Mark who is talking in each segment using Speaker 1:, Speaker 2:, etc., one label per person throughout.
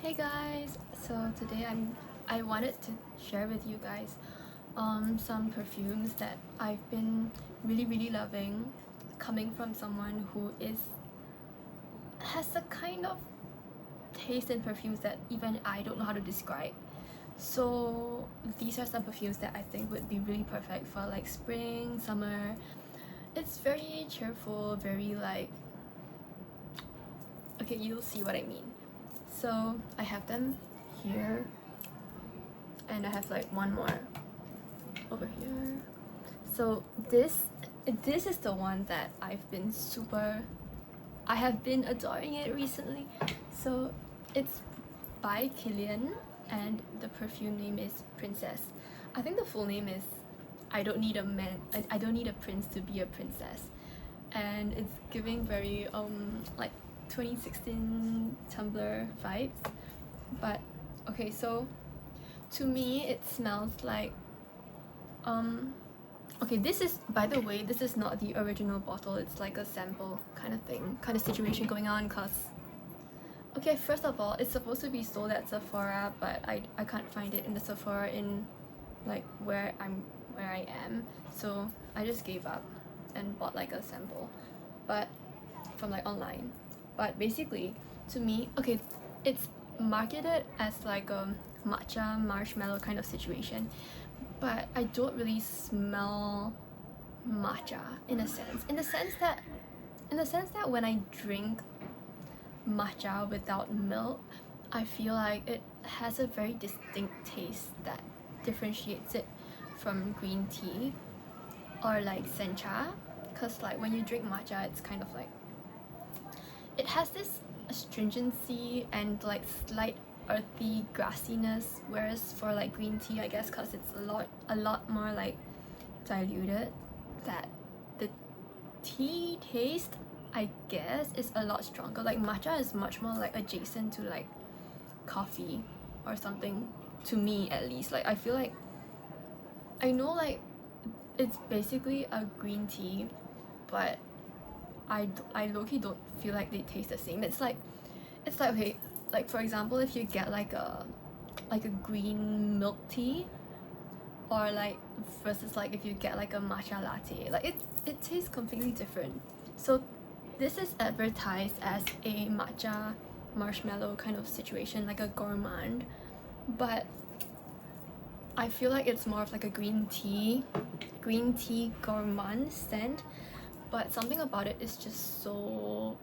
Speaker 1: Hey guys, so today I wanted to share with you guys some perfumes that I've been really loving, coming from someone who has a kind of taste in perfumes that even I don't know how to describe. So these are some perfumes that I think would be really perfect for like spring, summer. It's very cheerful, very like, okay, you'll see what I mean. So I have them here, and I have like one more over here. So this is the one that I have been adoring it recently. So it's by Kilian, and the perfume name is Princess. I think the full name is I don't need a prince to be a princess. And it's giving very like 2016 Tumblr vibes. But okay, so to me it smells like okay, this is, by the way, this is not the original bottle. It's like a sample kind of situation going on. Cause okay, first of all, it's supposed to be sold at Sephora, but I can't find it in the Sephora in like where I am. So I just gave up and bought like a sample, but from like online. But basically, to me, okay, it's marketed as like a matcha marshmallow kind of situation, but I don't really smell matcha in a sense. In the sense that when I drink matcha without milk, I feel like it has a very distinct taste that differentiates it from green tea or like sencha. Cause like when you drink matcha, it's kind of like it has this astringency and like slight earthy grassiness, whereas for like green tea, I guess cause it's a lot more like diluted, that the tea taste, I guess, is a lot stronger. Like matcha is much more like adjacent to like coffee or something, to me at least. Like I feel like I know like it's basically a green tea, but I low-key don't feel like they taste the same. It's like okay, like for example, if you get like a green milk tea, or like versus like if you get like a matcha latte, like it tastes completely different. So this is advertised as a matcha marshmallow kind of situation, like a gourmand, but I feel like it's more of like a green tea gourmand scent. But something about it is just so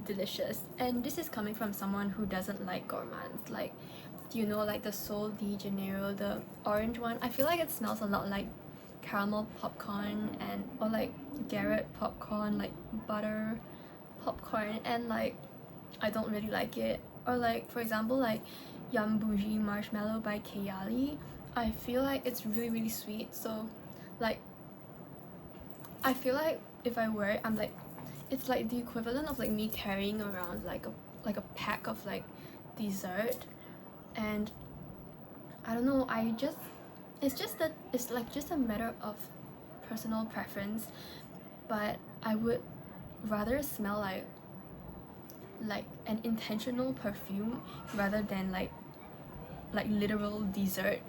Speaker 1: delicious, and this is coming from someone who doesn't like gourmands. Like, do you know like the Sol de Janeiro, the orange one? I feel like it smells a lot like caramel popcorn, and or like Garrett popcorn, like butter popcorn, and like I don't really like it. Or like for example like Yum Bougie Marshmallow by Kayali, I feel like it's really sweet. So like I feel like if I wear it, I'm like, it's like the equivalent of like me carrying around like a pack of like dessert. And I don't know, it's like just a matter of personal preference, but I would rather smell like an intentional perfume rather than like literal dessert,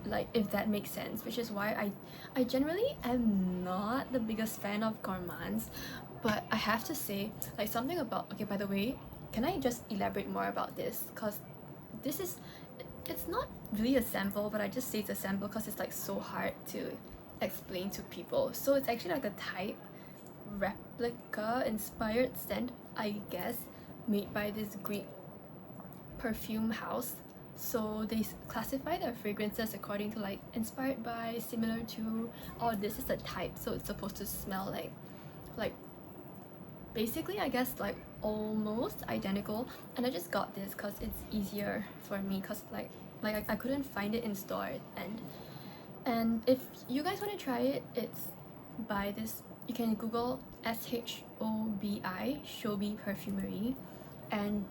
Speaker 1: like if that makes sense. Which is why I generally am not the biggest fan of gourmands. But I have to say like something about, okay, by the way, can I just elaborate more about this? Because this is, it's not really a sample, but I just say it's a sample because it's like so hard to explain to people. So it's actually like a type replica inspired scent, I guess, made by this Greek perfume house. So they classify their fragrances according to like inspired by, similar to, or this is the type. So it's supposed to smell like basically, I guess, like almost identical. And I just got this because it's easier for me, because like I couldn't find it in store. And if you guys want to try it, it's by this, you can Google SHOBI, Shobi Perfumery. And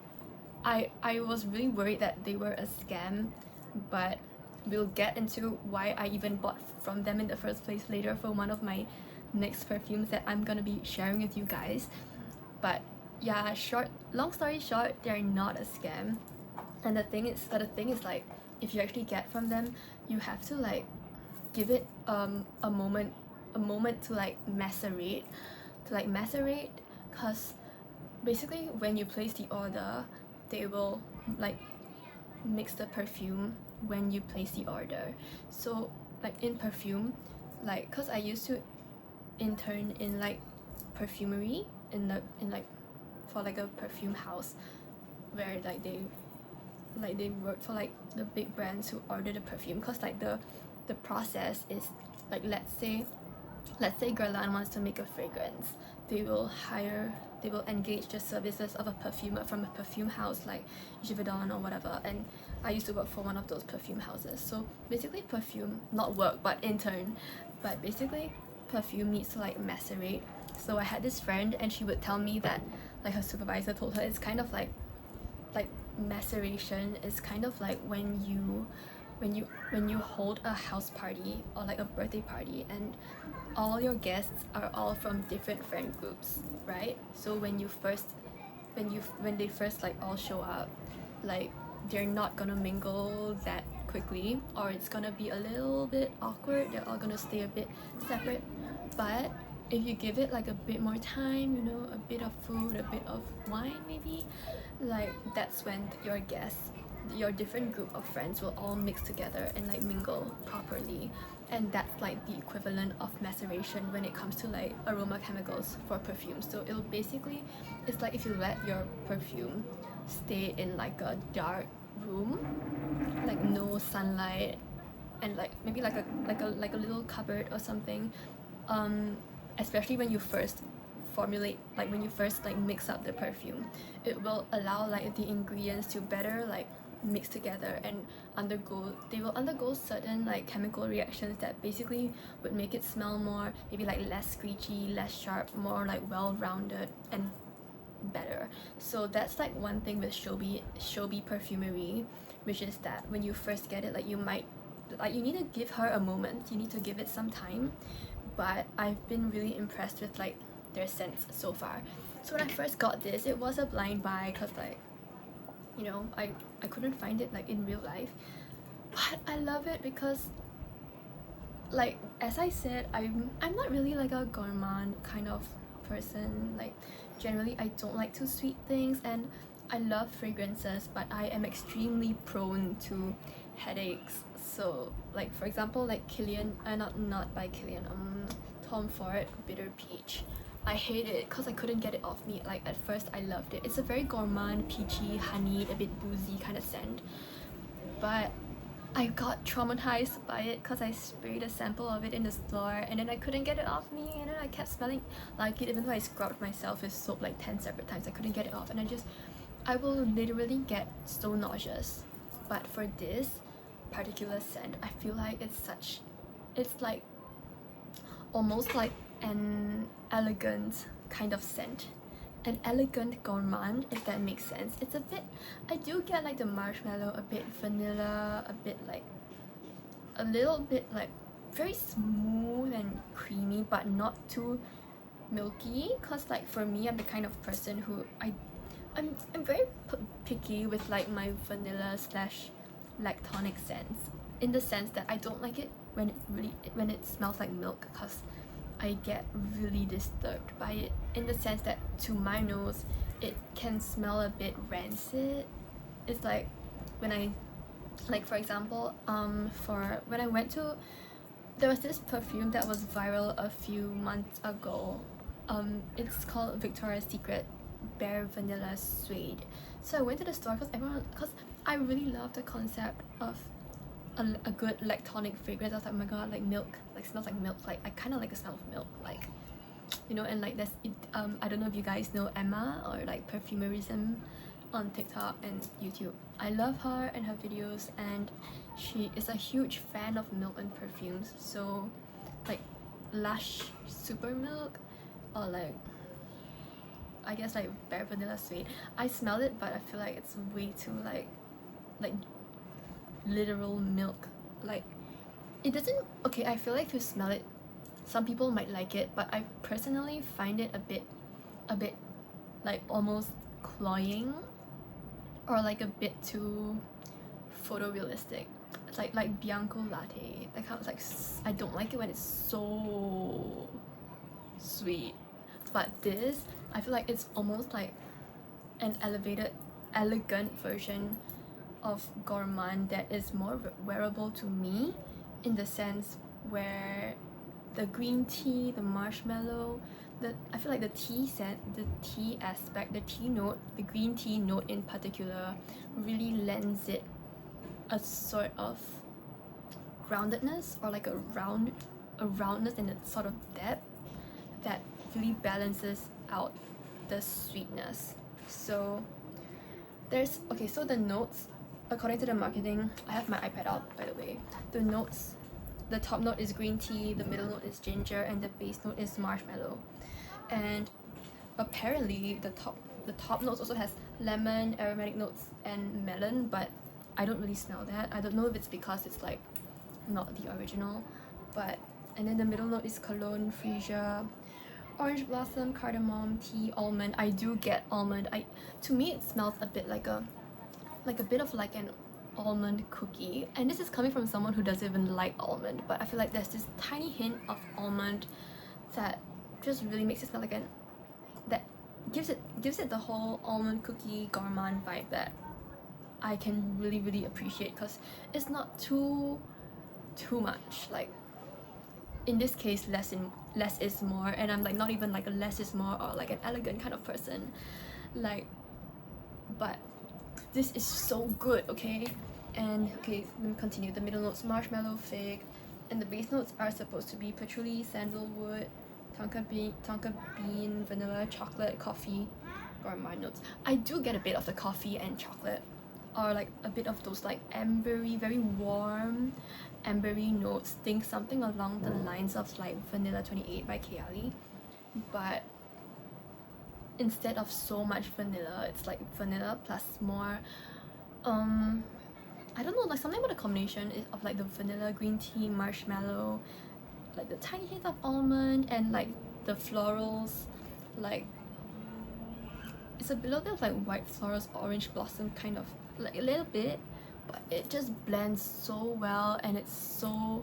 Speaker 1: I was really worried that they were a scam, but we'll get into why I even bought from them in the first place later for one of my next perfumes that I'm gonna be sharing with you guys. But yeah, long story short, they're not a scam. And the thing is like, if you actually get from them, you have to like give it a moment to like macerate, because basically when you place the order, they will like mix the perfume when you place the order. So like in perfume, like, because I used to intern in like perfumery in like for like a perfume house, where like they work for like the big brands who order the perfume, because like the process is like, let's say Guerlain wants to make a fragrance, they will engage the services of a perfumer from a perfume house like Givaudan or whatever. And I used to work for one of those perfume houses. So basically perfume, not work but intern, but basically perfume needs to like macerate. So I had this friend and she would tell me that like her supervisor told her it's kind of like maceration is kind of like when you hold a house party or like a birthday party and all your guests are all from different friend groups, right? So when they first like all show up, like they're not gonna mingle that quickly, or it's gonna be a little bit awkward, they're all gonna stay a bit separate. But if you give it like a bit more time, you know, a bit of food, a bit of wine maybe, like that's when your guests, your different group of friends will all mix together and like mingle properly. And that's like the equivalent of maceration when it comes to like aroma chemicals for perfume. So it'll basically, it's like if you let your perfume stay in like a dark room, like no sunlight, and like maybe like a little cupboard or something, especially when you first formulate, like when you first like mix up the perfume, it will allow like the ingredients to better like mix together and they will undergo certain like chemical reactions that basically would make it smell more, maybe like less screechy, less sharp, more like well-rounded and better. So that's like one thing with showy perfumery, which is that when you first get it, like you need to give her a moment, you need to give it some time. But I've been really impressed with like their scents so far. So when I first got this, it was a blind buy because like, you know, I couldn't find it like in real life. But I love it because like, as I said, I'm not really like a gourmand kind of person. Like generally I don't like too sweet things, and I love fragrances, but I am extremely prone to headaches. So like for example, like Kilian, not by Kilian, Tom Ford Bitter Peach, I hate it because I couldn't get it off me. Like at first I loved it, it's a very gourmand, peachy, honeyed, a bit boozy kind of scent, but I got traumatized by it because I sprayed a sample of it in the store and then I couldn't get it off me, and then I kept smelling like it even though I scrubbed myself with soap like 10 separate times. I couldn't get it off, and I will literally get so nauseous. But for this particular scent, I feel like it's like almost like an elegant kind of scent, an elegant gourmand, if that makes sense. It's a bit, I do get like the marshmallow, a bit vanilla, a bit like a little bit like very smooth and creamy, but not too milky. Cause like for me, I'm the kind of person who I'm very picky with like my vanilla slash lactonic scents, in the sense that I don't like it when it smells like milk, cause I get really disturbed by it, in the sense that to my nose it can smell a bit rancid. It's like when I, like for example, for when I went to, there was this perfume that was viral a few months ago. It's called Victoria's Secret Bare Vanilla Suede. So I went to the store because I really love the concept of a good lactonic fragrance. I was like, oh my god, like milk, like smells like milk, like I kind of like the smell of milk, like, you know. And like I don't know if you guys know Emma or like Perfumerism on TikTok and YouTube. I love her and her videos, and she is a huge fan of milk and perfumes. So like Lush Super Milk, or like I guess like Bare Vanilla Suede, I smell it but I feel like it's way too like literal milk. Like it doesn't, okay, I feel like if you smell it, some people might like it, but I personally find it a bit like almost cloying. or like a bit too photorealistic. It's like Bianco latte. That kind of like I don't like it when it's so sweet. But this, I feel like it's almost like an elevated, elegant version of gourmand that is more wearable to me, in the sense where the green tea, the marshmallow, I feel like the tea scent, the tea aspect, the tea note, the green tea note in particular, really lends it a sort of groundedness, or like a roundness and a sort of depth that really balances out the sweetness. So there's, okay, so the notes, according to the marketing, I have my iPad out by the way, the notes, the top note is green tea, the middle note is ginger, and the base note is marshmallow. And apparently the top notes also has lemon, aromatic notes, and melon, but I don't really smell that. I don't know if it's because it's like not the original, but, and then the middle note is cologne, freesia, orange blossom, cardamom, tea, almond. I do get almond. To me it smells a bit like a bit of like an almond cookie, and this is coming from someone who doesn't even like almond, but I feel like there's this tiny hint of almond that just really makes it smell like that gives it the whole almond cookie gourmand vibe that I can really appreciate, because it's not too much. Like in this case, less is more, and I'm like not even like a less is more or like an elegant kind of person, like, but this is so good, okay? And okay, let me continue. The middle notes marshmallow, fig, and the base notes are supposed to be patchouli, sandalwood, tonka bean, vanilla, chocolate, coffee, gourmand notes. I do get a bit of the coffee and chocolate, or like a bit of those like ambery, very warm ambery notes. Think something along the lines of like Vanilla 28 by Kayali, but instead of so much vanilla, it's like vanilla plus more I don't know, like something about the combination of like the vanilla, green tea, marshmallow, like the tiny hint of almond, and like the florals, like it's a little bit of like white florals, orange blossom, kind of like a little bit, but it just blends so well, and it's so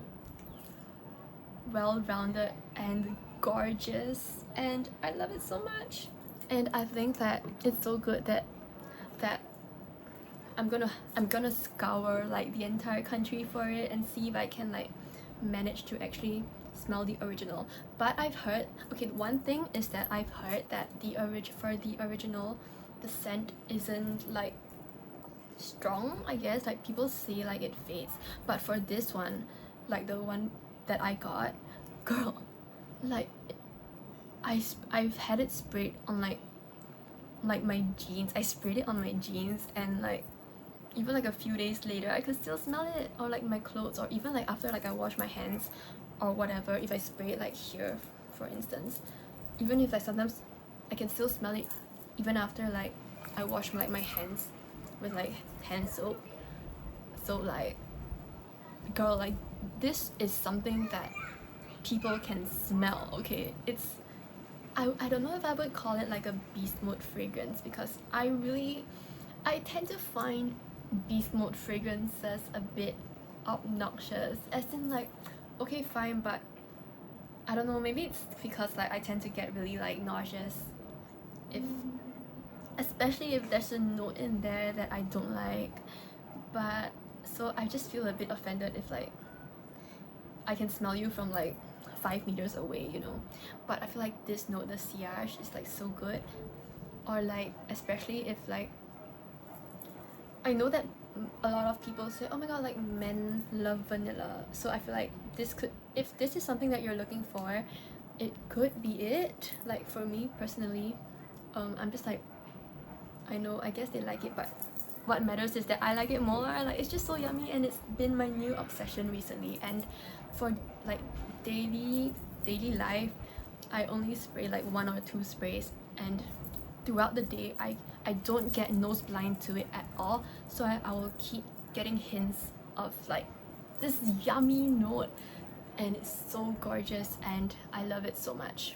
Speaker 1: well-rounded and gorgeous, and I love it so much. And I think that it's so good that I'm gonna scour like the entire country for it and see if I can like manage to actually smell the original. But I've heard, okay, one thing is that I've heard that for the original, the scent isn't like strong, I guess. Like people say like it fades, but for this one, like the one that I got, girl, like I've had it sprayed on like my jeans. I sprayed it on my jeans, and like even like a few days later I could still smell it, or like my clothes, or even like after like I wash my hands or whatever, if I spray it like here for instance, even if like sometimes I can still smell it even after like I wash like my hands with like hand soap. So like, girl, like this is something that people can smell, okay? It's I don't know if I would call it like a beast mode fragrance, because I tend to find beast mode fragrances a bit obnoxious, as in like, okay fine, but I don't know, maybe it's because like I tend to get really like nauseous if, especially if there's a note in there that I don't like. But so I just feel a bit offended if like I can smell you from like 5 meters away, you know. But I feel like this note, the sillage, is like so good. Or like, especially if like, I know that a lot of people say, oh my god, like men love vanilla, so I feel like this could, if this is something that you're looking for, it could be it. Like for me personally, I'm just like, I guess they like it, but what matters is that I like it more. Like it's just so yummy, and it's been my new obsession recently. And for like daily life, I only spray like 1 or 2 sprays, and throughout the day I don't get nose blind to it at all, so I will keep getting hints of like this yummy note, and it's so gorgeous and I love it so much.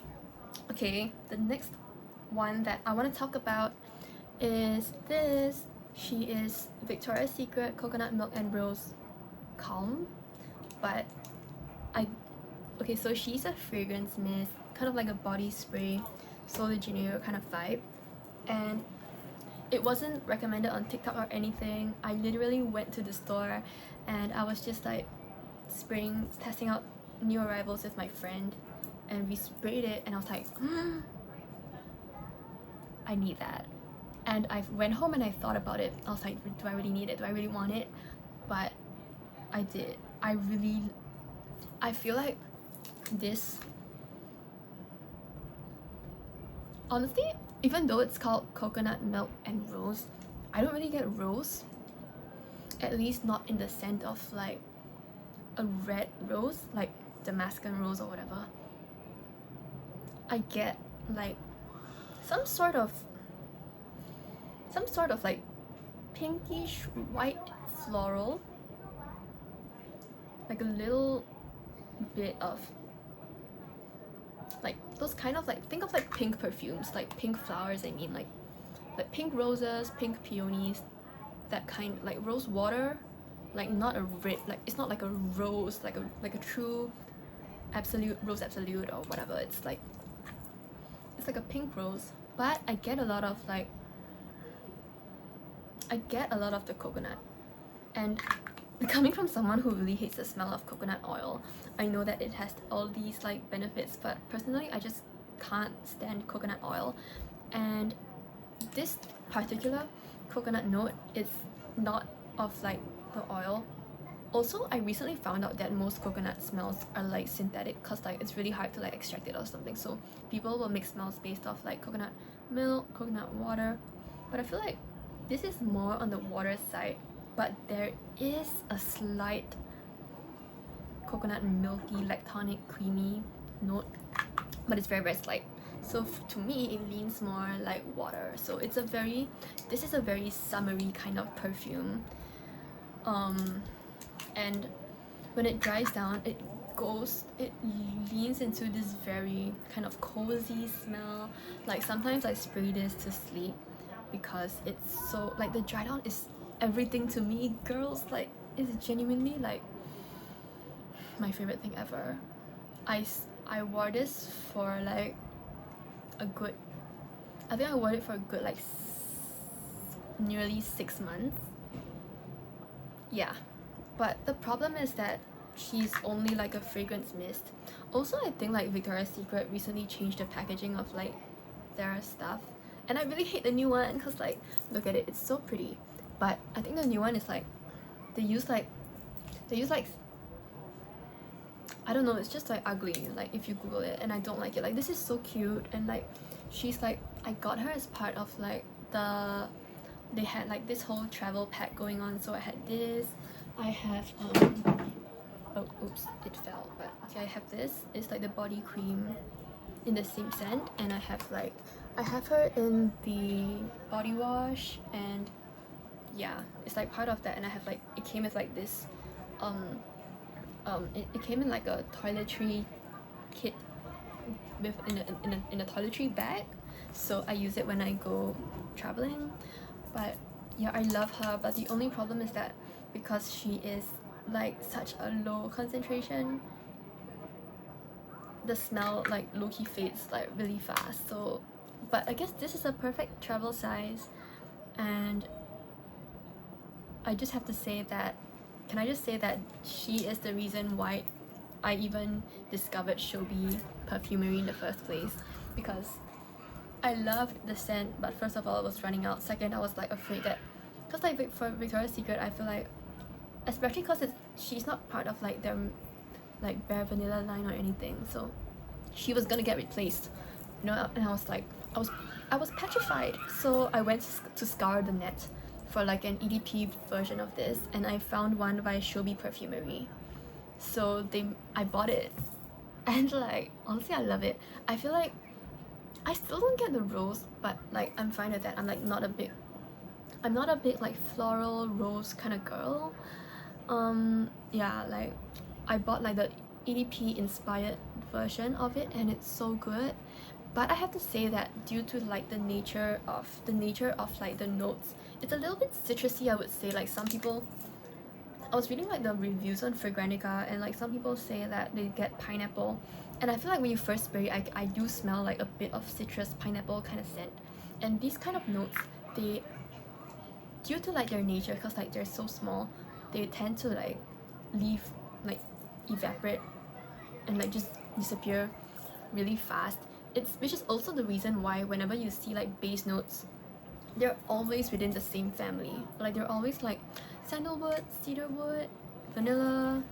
Speaker 1: Okay, the next one that I want to talk about is this She is Victoria's Secret Coconut Milk and Rose Calm, but okay, so she's a fragrance mist, kind of like a body spray, Sol de Janeiro kind of vibe, and it wasn't recommended on TikTok or anything. I literally went to the store and I was just like testing out new arrivals with my friend, and we sprayed it and I was like, I need that. And I went home and I thought about it. I was like, do I really need it? Do I really want it? But I did. I feel like this, honestly, even though it's called coconut milk and rose, I don't really get rose, at least not in the scent of like a red rose, like Damascus rose or whatever. I get like some sort of like pinkish white floral, like a little bit of like those kind of like, think of like pink perfumes, like pink flowers, I mean, like pink roses, pink peonies, that kind, like rose water, like not a red, like it's not like a rose, like a true absolute rose absolute or whatever. It's like a pink rose, but I get a lot of the coconut. And coming from someone who really hates the smell of coconut oil, I know that it has all these like benefits, but personally I just can't stand coconut oil. And this particular coconut note is not of like the oil. Also, I recently found out that most coconut smells are like synthetic, because like it's really hard to like extract it or something, so people will make smells based off like coconut milk, coconut water, but I feel like this is more on the water side, but there is a slight coconut milky, lactonic, creamy note, but it's very, very slight. So to me, it leans more like water. So this is a very summery kind of perfume. And when it dries down, it leans into this very kind of cozy smell. Like sometimes I spray this to sleep because it's so, like, the dry down is everything to me, girls. Like, it's genuinely like my favorite thing ever. I wore this for like a good, I think I wore it for a good like nearly 6 months. Yeah, but the problem is that she's only like a fragrance mist. Also, I think like Victoria's Secret recently changed the packaging of like their stuff, and I really hate the new one because, like, look at it, it's so pretty, but I think the new one is like they use like I don't know, it's just like ugly, like if you Google it, and I don't like it. Like, this is so cute, and like she's like, I got her as part of like they had like this whole travel pack going on, so I had this. I have oh, oops, it fell, but okay, I have this. It's like the body cream in the same scent, and I have her in the body wash, and yeah, it's like part of that. And I have like, it came with like this it came in like a toiletry kit with in a toiletry bag, so I use it when I go traveling. But yeah, I love her, but the only problem is that because she is like such a low concentration, the smell like low-key fades like really fast. So, but I guess this is a perfect travel size, and I just have to say that, can I just say that she is the reason why I even discovered Shobi perfumery in the first place, because I loved the scent, but first of all, it was running out. Second, I was like afraid that, because like for Victoria's Secret, I feel like, especially because she's not part of like their like bare vanilla line or anything, so she was gonna get replaced, you know. And I was like, I was petrified. So I went to scour the net for like an EDP version of this, and I found one by Shobi Perfumery. So I bought it, and like honestly, I love it. I feel like I still don't get the rose, but like I'm fine with that. I'm not a big like floral rose kind of girl. Yeah, like I bought like the EDP inspired version of it, and it's so good. But I have to say that due to like the nature of like the notes, it's a little bit citrusy, I would say. Like some people, I was reading like the reviews on Fragrantica, and like some people say that they get pineapple, and I feel like when you first spray, I do smell like a bit of citrus pineapple kind of scent. And these kind of notes, they, due to like their nature, because like they're so small, they tend to like leave, like evaporate and like just disappear really fast. Which is also the reason why whenever you see like base notes, they're always within the same family. Like they're always like sandalwood, cedarwood, vanilla,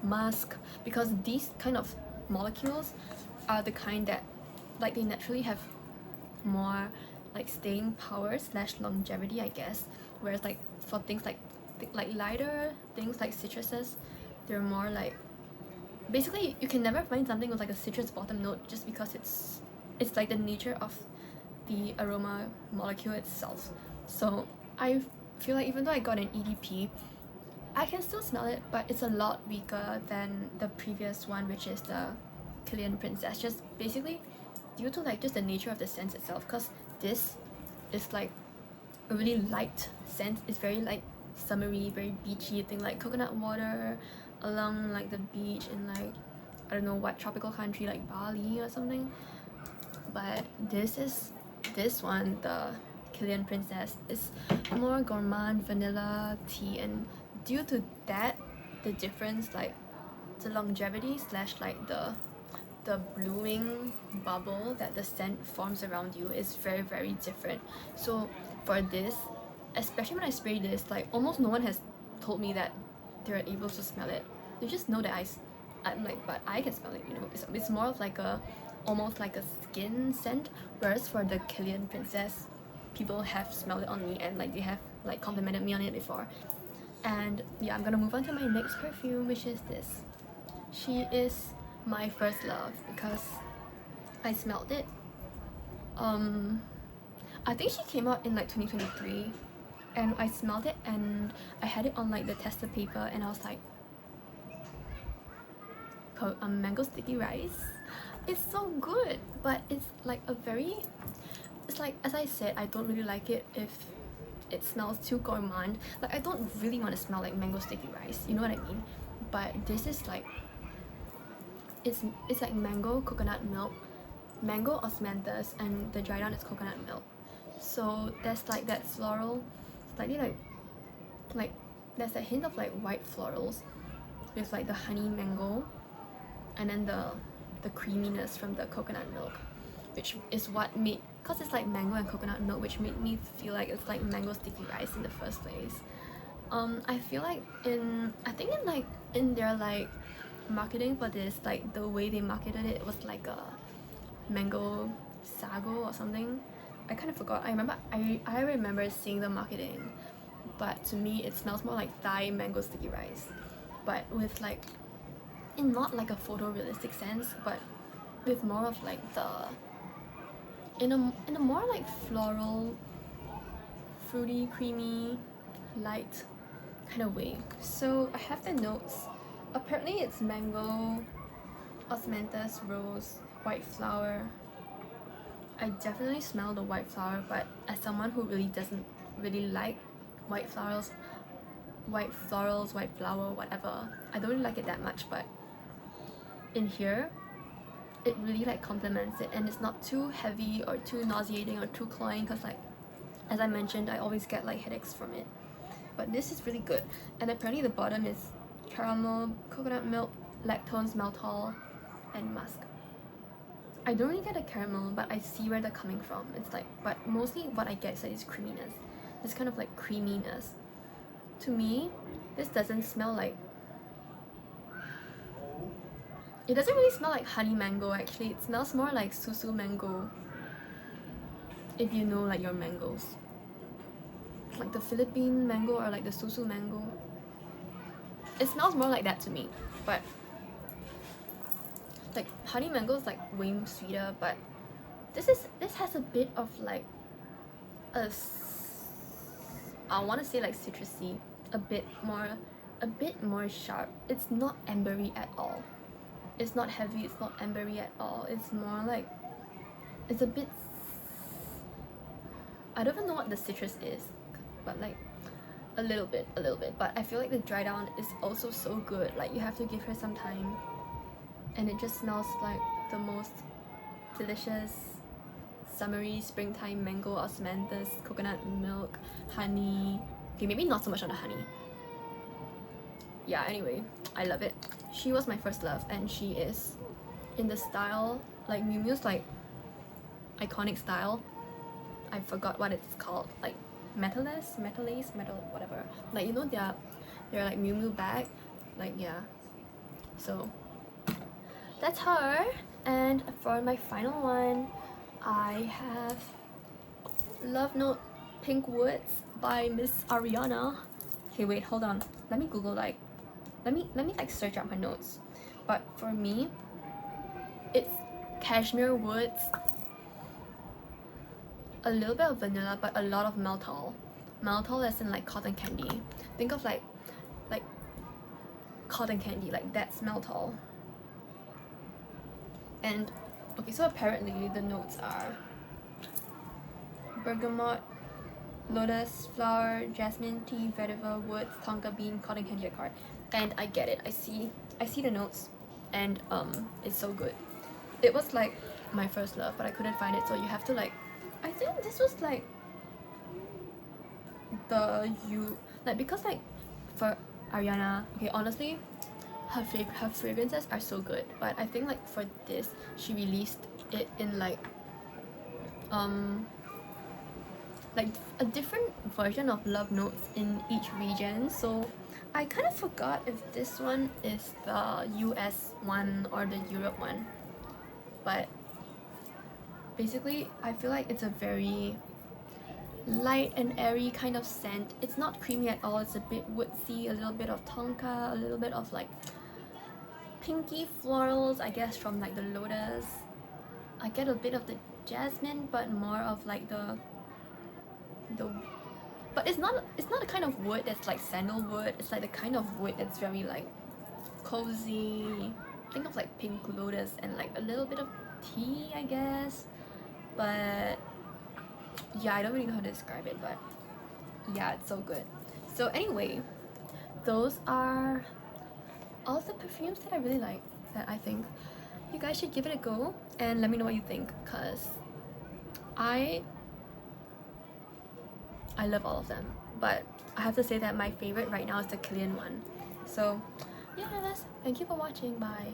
Speaker 1: musk, because these kind of molecules are the kind that like they naturally have more like staying power slash longevity, I guess. Whereas like for things like lighter things like citruses, they're more like, basically you can never find something with like a citrus bottom note just because it's like the nature of the aroma molecule itself. So I feel like even though I got an EDP, I can still smell it, but it's a lot weaker than the previous one, which is the Kilian Princess, just basically due to like just the nature of the scent itself, because this is like a really light scent. It's very like summery, very beachy thing, like coconut water along like the beach in like, I don't know what tropical country, like Bali or something. But this one, the Kilian Princess, is more gourmand vanilla tea, and due to that, the difference, like the longevity slash like the blooming bubble that the scent forms around you is very, very different. So for this, especially when I spray this, like almost no one has told me that they're able to smell it. They just know that I'm like, but I can smell it, you know. It's more of like a, almost like a skin scent, whereas for the Kilian Princess, people have smelled it on me and like they have like complimented me on it before. And yeah, I'm gonna move on to my next perfume, which is this. She is my first love because I smelled it. I think she came out in like 2023, and I smelled it and I had it on like the tester paper, and I was like, mango sticky rice. It's so good, but it's like a very, it's like, as I said, I don't really like it if it smells too gourmand. Like I don't really want to smell like mango sticky rice, you know what I mean? But this is like, it's like mango, coconut milk, mango osmanthus, and the dry down is coconut milk. So there's like that floral, slightly like there's a hint of like white florals with like the honey mango, and then the creaminess from the coconut milk, which is what made, because it's like mango and coconut milk, which made me feel like it's like mango sticky rice in the first place. I feel like I think in their like marketing for this, like the way they marketed it was like a mango sago or something. I kind of forgot. I remember seeing the marketing, but to me it smells more like Thai mango sticky rice, but with like, in not like a photorealistic sense, but with more of like the, in a more like floral, fruity, creamy, light kind of way. So I have the notes. Apparently it's mango, osmanthus, rose, white flower. I definitely smell the white flower, but as someone who really doesn't really like white florals, white flower, whatever, I don't really like it that much. But in here, it really like complements it, and it's not too heavy or too nauseating or too cloying, because like, as I mentioned, I always get like headaches from it. But this is really good. And apparently the bottom is caramel, coconut milk, lactose, maltol, and musk. I don't really get a caramel, but I see where they're coming from. It's like, but mostly what I get is creaminess. This kind of like creaminess. To me, this doesn't smell like, it doesn't really smell like honey mango actually. It smells more like susu mango, if you know like your mangoes. Like the Philippine mango or like the susu mango. It smells more like that to me. But like honey mango is like way sweeter, but this has a bit of like I want to say like citrusy, a bit more sharp. It's not ambery at all. It's not heavy, it's not ambery at all. It's more like it's a bit, I don't even know what the citrus is, but like a little bit, but I feel like the dry down is also so good. Like you have to give her some time, and it just smells like the most delicious summery springtime mango, osmanthus, coconut milk, honey. Okay, maybe not so much on the honey. Yeah, anyway, I love it. She was my first love, and she is in the style like Miu Miu's like iconic style. I forgot what it's called, like metal whatever. Like you know they're like Miu Miu bag, like yeah. So that's her. And for my final one, I have Love Note Pink Woods by Miss Ariana. Okay, wait, hold on. Let me Google like, let me like search out my notes. But for me, it's cashmere woods, a little bit of vanilla, but a lot of maltol. Maltol as in like cotton candy. Think of like cotton candy, like that's maltol. And okay, so apparently the notes are bergamot, lotus flower, jasmine tea, vetiver, woods, tonka bean, cotton candy accord. And I get it. I see the notes, and it's so good. It was like my first love, but I couldn't find it, so you have to like, I think this was like because like for Ariana, okay, honestly, her fragrances are so good, but I think like for this, she released it in like a different version of love notes in each region. So I kind of forgot if this one is the US one or the Europe one, but basically I feel like it's a very light and airy kind of scent. It's not creamy at all. It's a bit woodsy, a little bit of tonka, a little bit of like pinky florals, I guess, from like the lotus. I get a bit of the jasmine, but more of like the but it's not the kind of wood that's like sandalwood. It's like the kind of wood that's very like cozy. Think of like pink lotus and like a little bit of tea, I guess. But yeah, I don't really know how to describe it, but yeah, it's so good. So anyway, those are all the perfumes that I really like, that I think you guys should give it a go and let me know what you think, because I love all of them, but I have to say that my favorite right now is the Kilian one. So yeah, thank you for watching. Bye.